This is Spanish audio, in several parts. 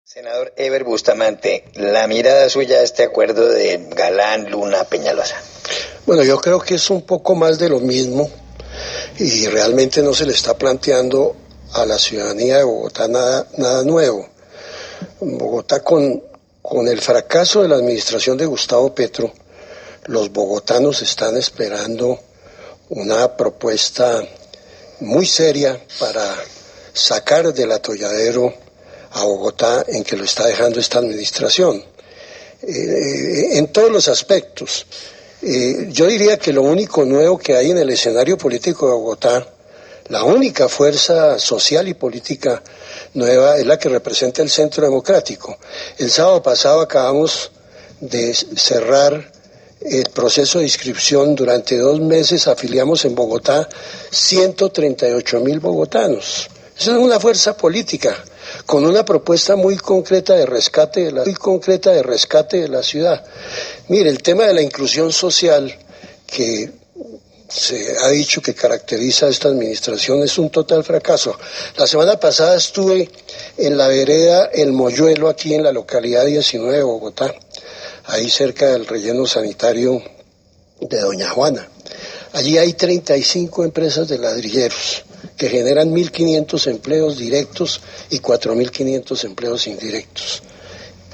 Senador Ever Bustamante, la mirada suya a este acuerdo de Galán, Luna, Peñalosa. Bueno, yo creo que es un poco más de lo mismo y realmente no se le está planteando a la ciudadanía de Bogotá nada nuevo. Bogotá con el fracaso de la administración de Gustavo Petro, los bogotanos están esperando una propuesta muy seria para sacar del atolladero a Bogotá en que lo está dejando esta administración, en todos los aspectos. Yo diría que lo único nuevo que hay en el escenario político de Bogotá, la única fuerza social y política nueva es la que representa el Centro Democrático. El sábado pasado acabamos de cerrar el proceso de inscripción. Durante 2 meses afiliamos en Bogotá 138.000 bogotanos. Esa es una fuerza política con una propuesta muy concreta de rescate de la ciudad. Mire, el tema de la inclusión social que se ha dicho que caracteriza a esta administración es un total fracaso. La semana pasada estuve en la vereda El Moyuelo, aquí en la localidad 19 de Bogotá, ahí cerca del relleno sanitario de Doña Juana. Allí hay 35 empresas de ladrilleros que generan 1.500 empleos directos y 4.500 empleos indirectos.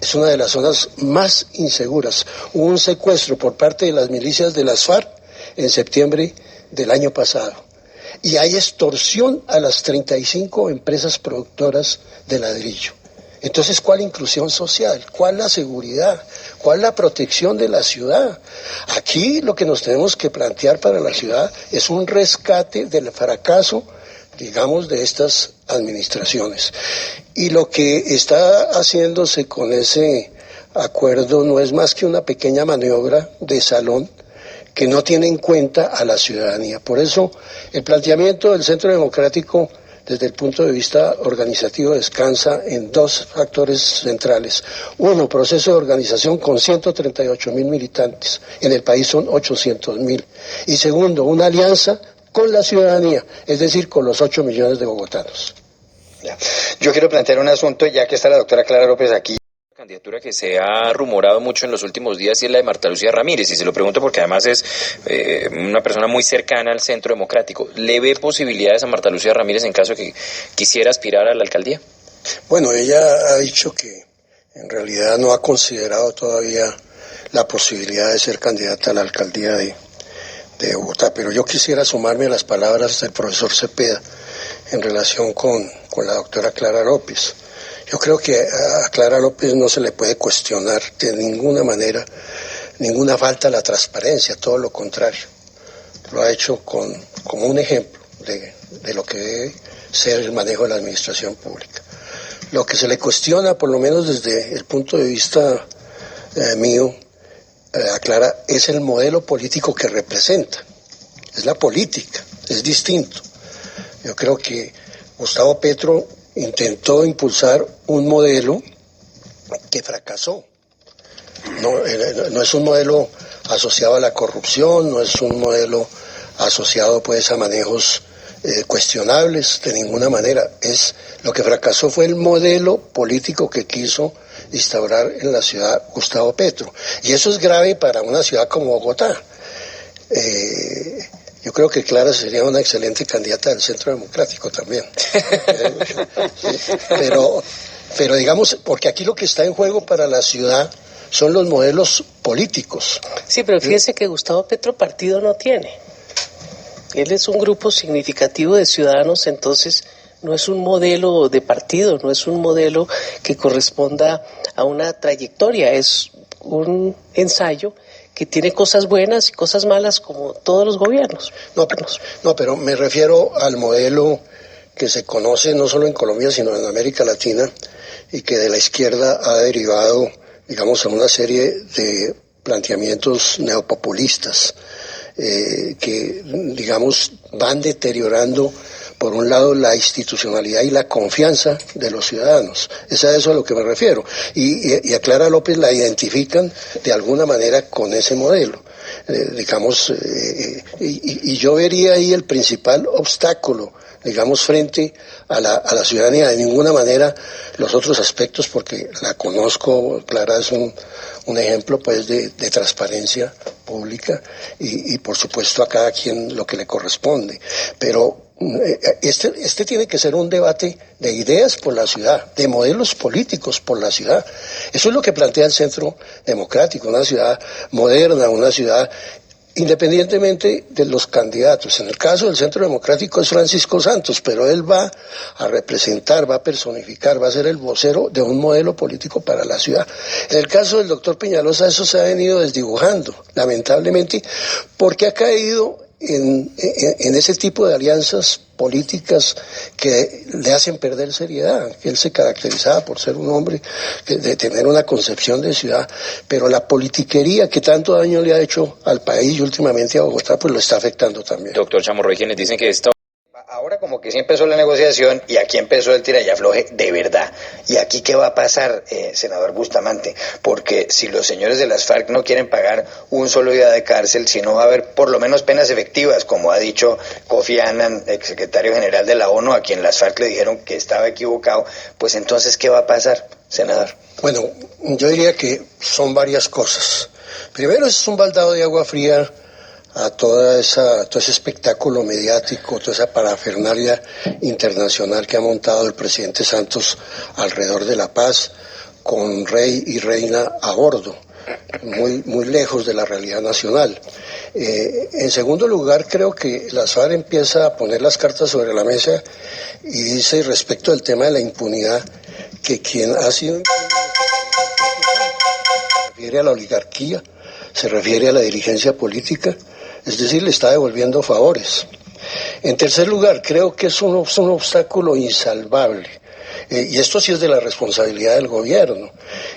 Es una de las zonas más inseguras. Hubo un secuestro por parte de las milicias de las FARC en septiembre del año pasado. Y hay extorsión a las 35 empresas productoras de ladrillo. Entonces, ¿cuál inclusión social? ¿Cuál la seguridad? ¿Cuál la protección de la ciudad? Aquí lo que nos tenemos que plantear para la ciudad es un rescate del fracaso, digamos, de estas administraciones. Y lo que está haciéndose con ese acuerdo no es más que una pequeña maniobra de salón que no tiene en cuenta a la ciudadanía. Por eso, el planteamiento del Centro Democrático, desde el punto de vista organizativo, descansa en 2 factores centrales. Uno, proceso de organización con 138.000 militantes. En el país son 800.000. Y segundo, una alianza con la ciudadanía, es decir, con los 8 millones de bogotanos. Yo quiero plantear un asunto, ya que está la doctora Clara López aquí. Candidatura que se ha rumorado mucho en los últimos días y es la de Marta Lucía Ramírez, y se lo pregunto porque además es una persona muy cercana al Centro Democrático. ¿Le ve posibilidades a Marta Lucía Ramírez en caso de que quisiera aspirar a la alcaldía? Bueno, ella ha dicho que en realidad no ha considerado todavía la posibilidad de ser candidata a la alcaldía de Bogotá, pero yo quisiera sumarme a las palabras del profesor Cepeda en relación con la doctora Clara López. Yo creo que a Clara López no se le puede cuestionar de ninguna manera ninguna falta a la transparencia, todo lo contrario. Lo ha hecho como un ejemplo de lo que debe ser el manejo de la administración pública. Lo que se le cuestiona, por lo menos desde el punto de vista mío, a Clara, es el modelo político que representa. Es la política, es distinto. Yo creo que Gustavo Petro intentó impulsar un modelo que fracasó. No es un modelo asociado a la corrupción, no es un modelo asociado pues a manejos cuestionables de ninguna manera. Lo que fracasó fue el modelo político que quiso instaurar en la ciudad Gustavo Petro. Y eso es grave para una ciudad como Bogotá. Yo creo que Clara sería una excelente candidata del Centro Democrático también. Pero digamos, porque aquí lo que está en juego para la ciudad son los modelos políticos. Sí, pero fíjense que Gustavo Petro partido no tiene. Él es un grupo significativo de ciudadanos, entonces no es un modelo de partido, no es un modelo que corresponda a una trayectoria, es un ensayo que tiene cosas buenas y cosas malas como todos los gobiernos. No, pero me refiero al modelo que se conoce no solo en Colombia, sino en América Latina, y que de la izquierda ha derivado, digamos, a una serie de planteamientos neopopulistas que, digamos, van deteriorando, por un lado, la institucionalidad y la confianza de los ciudadanos. Es a eso a lo que me refiero. Y a Clara López la identifican de alguna manera con ese modelo. Y yo vería ahí el principal obstáculo digamos, frente a la ciudadanía. De ninguna manera los otros aspectos, porque la conozco, Clara es un ejemplo pues de transparencia pública y por supuesto a cada quien lo que le corresponde. Pero este tiene que ser un debate de ideas por la ciudad, de modelos políticos por la ciudad. Eso es lo que plantea el Centro Democrático, una ciudad moderna, una ciudad independientemente de los candidatos. En el caso del Centro Democrático es Francisco Santos, pero él va a representar, va a personificar, va a ser el vocero de un modelo político para la ciudad. En el caso del doctor Peñalosa eso se ha venido desdibujando, lamentablemente, porque ha caído en ese tipo de alianzas políticas que le hacen perder seriedad, que él se caracterizaba por ser un hombre de tener una concepción de ciudad, pero la politiquería que tanto daño le ha hecho al país y últimamente a Bogotá, pues lo está afectando también. Doctor Chamorro, hay quienes dicen que esto... Ahora como que sí empezó la negociación y aquí empezó el tira y afloje de verdad. ¿Y aquí qué va a pasar, senador Bustamante? Porque si los señores de las FARC no quieren pagar un solo día de cárcel, si no va a haber por lo menos penas efectivas, como ha dicho Kofi Annan, exsecretario general de la ONU, a quien las FARC le dijeron que estaba equivocado, pues entonces ¿qué va a pasar, senador? Bueno, yo diría que son varias cosas. Primero, es un baldado de agua fría a todo ese espectáculo mediático, toda esa parafernalia internacional que ha montado el presidente Santos alrededor de la paz, con rey y reina a bordo, muy lejos de la realidad nacional. En segundo lugar, creo que la FARC empieza a poner las cartas sobre la mesa y dice respecto al tema de la impunidad, que quien ha sido se refiere a la oligarquía, se refiere a la dirigencia política, es decir, le está devolviendo favores. En tercer lugar, creo que es un obstáculo insalvable, y esto sí es de la responsabilidad del gobierno.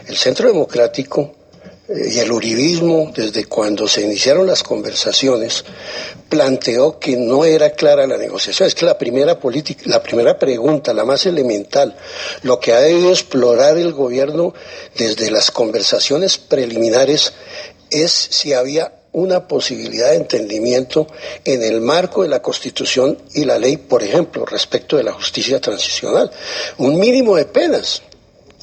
El Centro Democrático y el uribismo, desde cuando se iniciaron las conversaciones, planteó que no era clara la negociación. Es que la primera pregunta, la más elemental, lo que ha debido explorar el gobierno desde las conversaciones preliminares es si había una posibilidad de entendimiento en el marco de la Constitución y la ley, por ejemplo, respecto de la justicia transicional. Un mínimo de penas.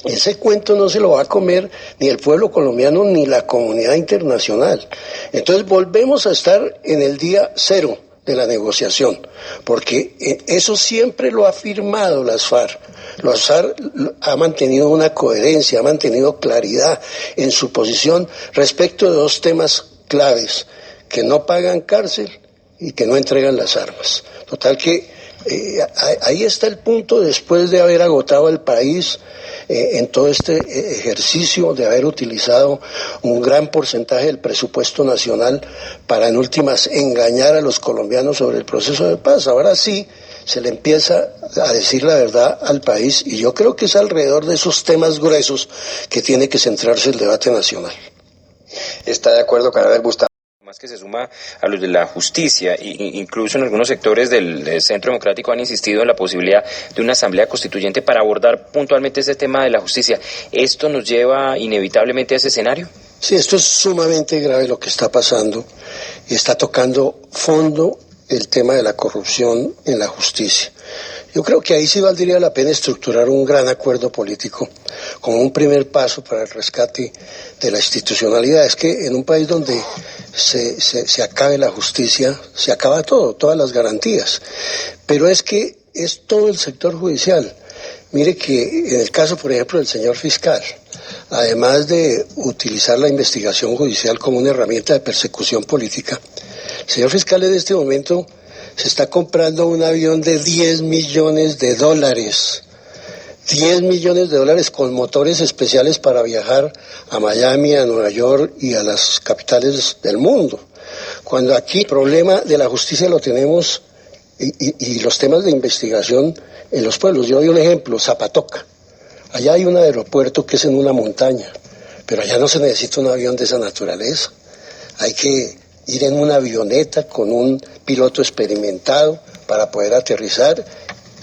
Ese cuento no se lo va a comer ni el pueblo colombiano ni la comunidad internacional. Entonces volvemos a estar en el día cero de la negociación, porque eso siempre lo ha firmado las FARC. Las FARC ha mantenido una coherencia, ha mantenido claridad en su posición respecto de dos temas claves, que no pagan cárcel y que no entregan las armas. Total que ahí está el punto, después de haber agotado el país en todo este ejercicio de haber utilizado un gran porcentaje del presupuesto nacional para en últimas engañar a los colombianos sobre el proceso de paz. Ahora sí se le empieza a decir la verdad al país y yo creo que es alrededor de esos temas gruesos que tiene que centrarse el debate nacional. ¿Está de acuerdo con Abel Bustamante? Más que se suma a los de la justicia, incluso en algunos sectores del Centro Democrático han insistido en la posibilidad de una asamblea constituyente para abordar puntualmente ese tema de la justicia. ¿Esto nos lleva inevitablemente a ese escenario? Sí, esto es sumamente grave lo que está pasando y está tocando fondo el tema de la corrupción en la justicia. Yo creo que ahí sí valdría la pena estructurar un gran acuerdo político como un primer paso para el rescate de la institucionalidad. Es que en un país donde se acabe la justicia, se acaba todo, todas las garantías. Pero es que es todo el sector judicial. Mire que en el caso, por ejemplo, del señor fiscal, además de utilizar la investigación judicial como una herramienta de persecución política, el señor fiscal en este momento se está comprando un avión de $10 millones. 10 millones de dólares con motores especiales para viajar a Miami, a Nueva York y a las capitales del mundo. Cuando aquí el problema de la justicia lo tenemos y los temas de investigación en los pueblos. Yo doy un ejemplo, Zapatoca. Allá hay un aeropuerto que es en una montaña, pero allá no se necesita un avión de esa naturaleza. Hay que ir en una avioneta con un piloto experimentado para poder aterrizar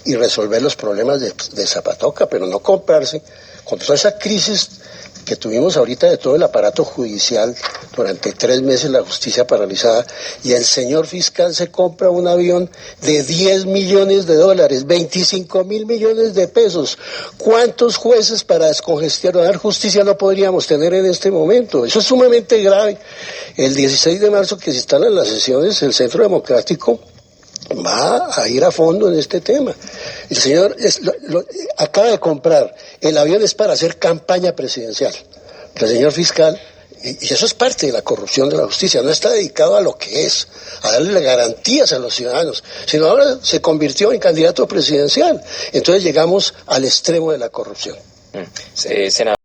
y resolver los problemas de Zapatoca, pero no comprarse con toda esa crisis que tuvimos ahorita de todo el aparato judicial, durante 3 meses la justicia paralizada, y el señor fiscal se compra un avión de $10 millones, 25.000 millones de pesos. ¿Cuántos jueces para descongestionar justicia no podríamos tener en este momento? Eso es sumamente grave. El 16 de marzo que se instalan las sesiones, el Centro Democrático va a ir a fondo en este tema. El señor acaba de comprar, el avión es para hacer campaña presidencial. El señor fiscal, y eso es parte de la corrupción de la justicia, no está dedicado a lo que es, a darle garantías a los ciudadanos, sino ahora se convirtió en candidato presidencial. Entonces llegamos al extremo de la corrupción. Senador.